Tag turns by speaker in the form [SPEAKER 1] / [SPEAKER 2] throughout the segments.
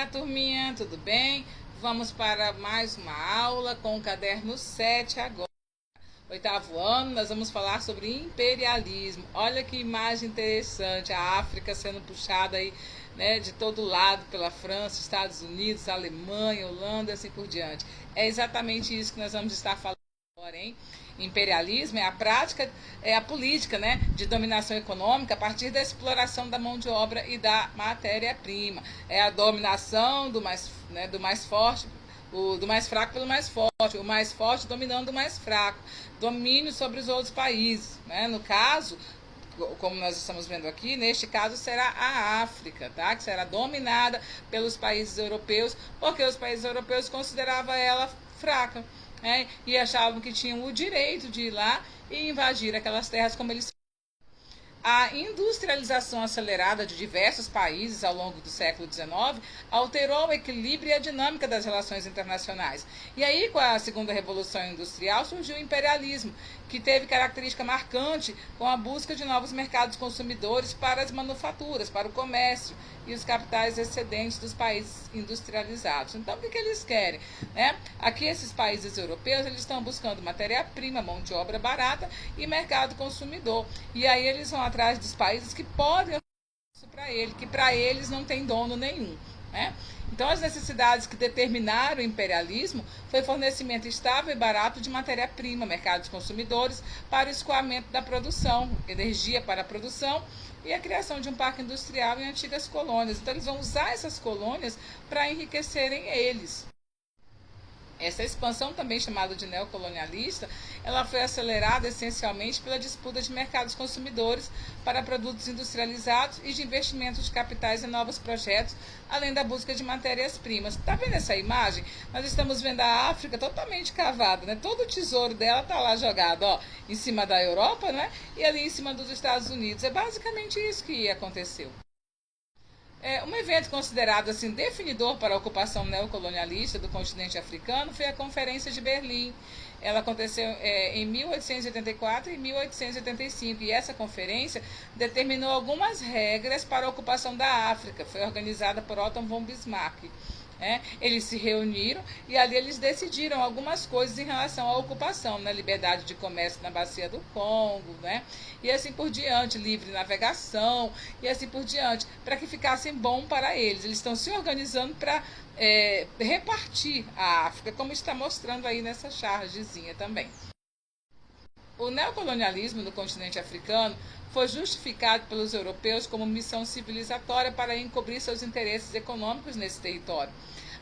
[SPEAKER 1] Olá, turminha, tudo bem? Vamos para mais uma aula com o caderno 7 agora. Oitavo ano, nós vamos falar sobre imperialismo. Olha que imagem interessante, a África sendo puxada aí, né, de todo lado pela França, Estados Unidos, Alemanha, Holanda e assim por diante. É exatamente isso que nós vamos estar falando agora, hein? Imperialismo é a prática, é a política, né, de dominação econômica a partir da exploração da mão de obra e da matéria-prima. É a dominação do mais, né, do mais forte, do mais fraco pelo mais forte, o mais forte dominando o mais fraco, domínio sobre os outros países, né? No caso, como nós estamos vendo aqui, neste caso será a África, tá? Que será dominada pelos países europeus, porque os países europeus consideravam ela fraca, né? E achavam que tinham o direito de ir lá e invadir aquelas terras como eles. A industrialização acelerada de diversos países ao longo do século XIX alterou o equilíbrio e a dinâmica das relações internacionais. E aí, com a segunda revolução industrial, surgiu o imperialismo, que teve característica marcante com a busca de novos mercados consumidores para as manufaturas, para o comércio e os capitais excedentes dos países industrializados. Então, o que eles querem? Né? Aqui, esses países europeus, eles estão buscando matéria-prima, mão de obra barata e mercado consumidor. E aí eles vão atrás dos países que podem isso para ele, que para eles não tem dono nenhum, né? Então, as necessidades que determinaram o imperialismo foi fornecimento estável e barato de matéria-prima, mercados consumidores para o escoamento da produção, energia para a produção e a criação de um parque industrial em antigas colônias. Então, eles vão usar essas colônias para enriquecerem eles. Essa expansão, também chamada de neocolonialista, ela foi acelerada essencialmente pela disputa de mercados consumidores para produtos industrializados e de investimentos de capitais em novos projetos, além da busca de matérias-primas. Está vendo essa imagem? Nós estamos vendo a África totalmente cavada, né? Todo o tesouro dela está lá jogado, ó, em cima da Europa, né? E ali em cima dos Estados Unidos. É basicamente isso que aconteceu. Um evento considerado assim definidor para a ocupação neocolonialista do continente africano foi a Conferência de Berlim. Ela aconteceu em 1884 e 1885 e essa conferência determinou algumas regras para a ocupação da África. Foi organizada por Otto von Bismarck. Eles se reuniram e ali eles decidiram algumas coisas em relação à ocupação, né? Liberdade de comércio na bacia do Congo, né? E assim por diante, livre navegação e assim por diante, para que ficasse bom para eles. Eles estão se organizando para repartir a África, como está mostrando aí nessa chargezinha também. O neocolonialismo no continente africano foi justificado pelos europeus como missão civilizatória para encobrir seus interesses econômicos nesse território.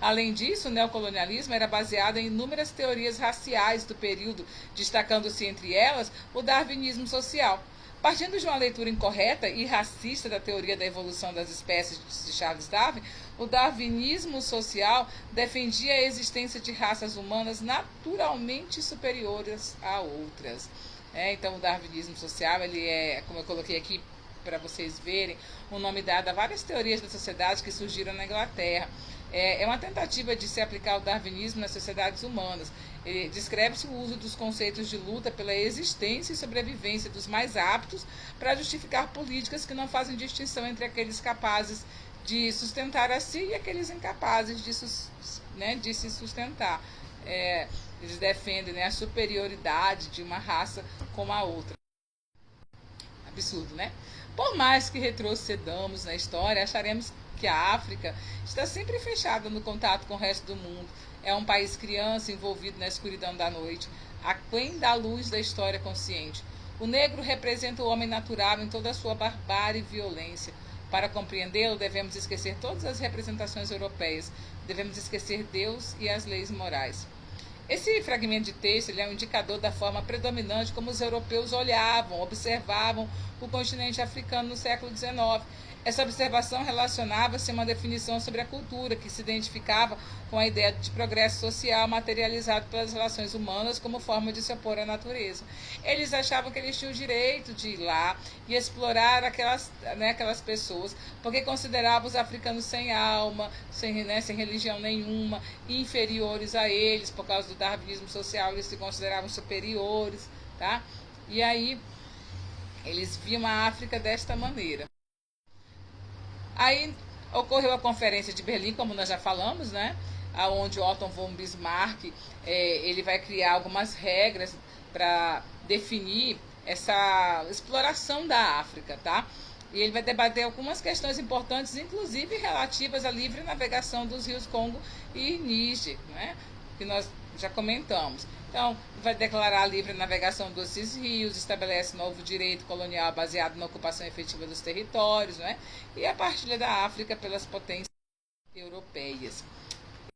[SPEAKER 1] Além disso, o neocolonialismo era baseado em inúmeras teorias raciais do período, destacando-se entre elas o darwinismo social. Partindo de uma leitura incorreta e racista da teoria da evolução das espécies de Charles Darwin, o darwinismo social defendia a existência de raças humanas naturalmente superiores a outras. Então, o darwinismo social, ele como eu coloquei aqui para vocês verem, um nome dado a várias teorias da sociedade que surgiram na Inglaterra. É uma tentativa de se aplicar o darwinismo nas sociedades humanas. Descreve-se o uso dos conceitos de luta pela existência e sobrevivência dos mais aptos para justificar políticas que não fazem distinção entre aqueles capazes de sustentar a si e aqueles incapazes de se sustentar. Eles defendem, né, a superioridade de uma raça como a outra. Absurdo, né? Por mais que retrocedamos na história, acharemos que a África está sempre fechada no contato com o resto do mundo. É um país criança envolvido na escuridão da noite, aquém da luz da história consciente. O negro representa o homem natural em toda a sua barbárie e violência. Para compreendê-lo, devemos esquecer todas as representações europeias. Devemos esquecer Deus e as leis morais. Esse fragmento de texto é um indicador da forma predominante como os europeus olhavam, observavam o continente africano no século XIX. Essa observação relacionava-se a uma definição sobre a cultura, que se identificava com a ideia de progresso social materializado pelas relações humanas como forma de se opor à natureza. Eles achavam que eles tinham o direito de ir lá e explorar aquelas pessoas, porque consideravam os africanos sem alma, sem religião nenhuma, inferiores a eles, por causa do darwinismo social, eles se consideravam superiores, tá? E aí eles viam a África desta maneira. Aí Ocorreu a Conferência de Berlim, como nós já falamos, né? Onde Otto von Bismarck ele vai criar algumas regras para definir essa exploração da África, tá? E ele vai debater algumas questões importantes, inclusive relativas à livre navegação dos rios Congo e Níger, né? Que nós já comentamos. Então, vai declarar a livre navegação desses rios, estabelece novo direito colonial baseado na ocupação efetiva dos territórios, né? E a partilha da África pelas potências europeias.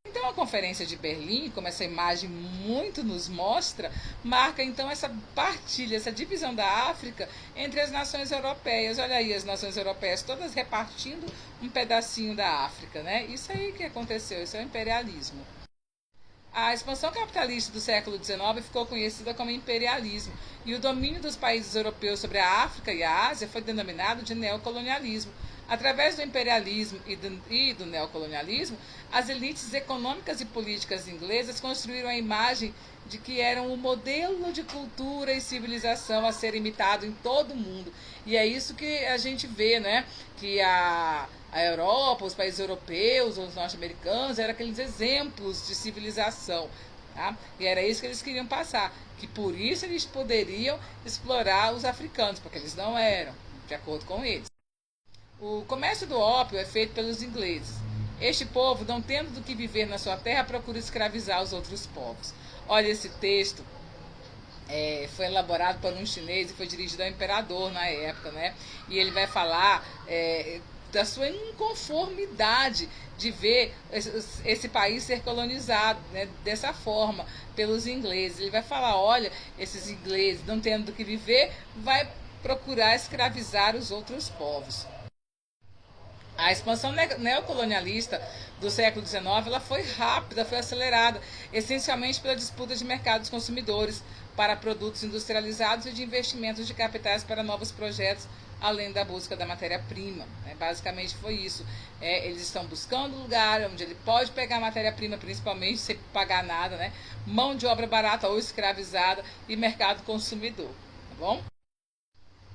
[SPEAKER 1] Então, a Conferência de Berlim, como essa imagem muito nos mostra, marca então essa partilha, essa divisão da África entre as nações europeias. Olha aí, as nações europeias todas repartindo um pedacinho da África, né? Isso aí que aconteceu, isso é o imperialismo. A expansão capitalista do século XIX ficou conhecida como imperialismo, e o domínio dos países europeus sobre a África e a Ásia foi denominado de neocolonialismo. Através do imperialismo e do neocolonialismo, as elites econômicas e políticas inglesas construíram a imagem de que eram o modelo de cultura e civilização a ser imitado em todo o mundo. E é isso que a gente vê, né? Que a Europa, os países europeus, os norte-americanos, eram aqueles exemplos de civilização. Tá? E era isso que eles queriam passar. Que por isso eles poderiam explorar os africanos, porque eles não eram, de acordo com eles. O comércio do ópio é feito pelos ingleses. Este povo, não tendo do que viver na sua terra, procura escravizar os outros povos. Olha, esse texto foi elaborado por um chinês e foi dirigido ao imperador na época, né? E ele vai falar da sua inconformidade de ver esse país ser colonizado, né, dessa forma pelos ingleses. Ele vai falar, olha, esses ingleses, não tendo do que viver, vai procurar escravizar os outros povos. A expansão neocolonialista do século XIX ela foi rápida, foi acelerada, essencialmente pela disputa de mercados consumidores para produtos industrializados e de investimentos de capitais para novos projetos, além da busca da matéria-prima. Basicamente foi isso. Eles estão buscando um lugar onde ele pode pegar matéria-prima, principalmente sem pagar nada, né? Mão de obra barata ou escravizada e mercado consumidor. Tá bom?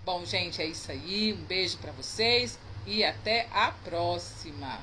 [SPEAKER 1] Bom, gente, é isso aí. Um beijo para vocês e até a próxima.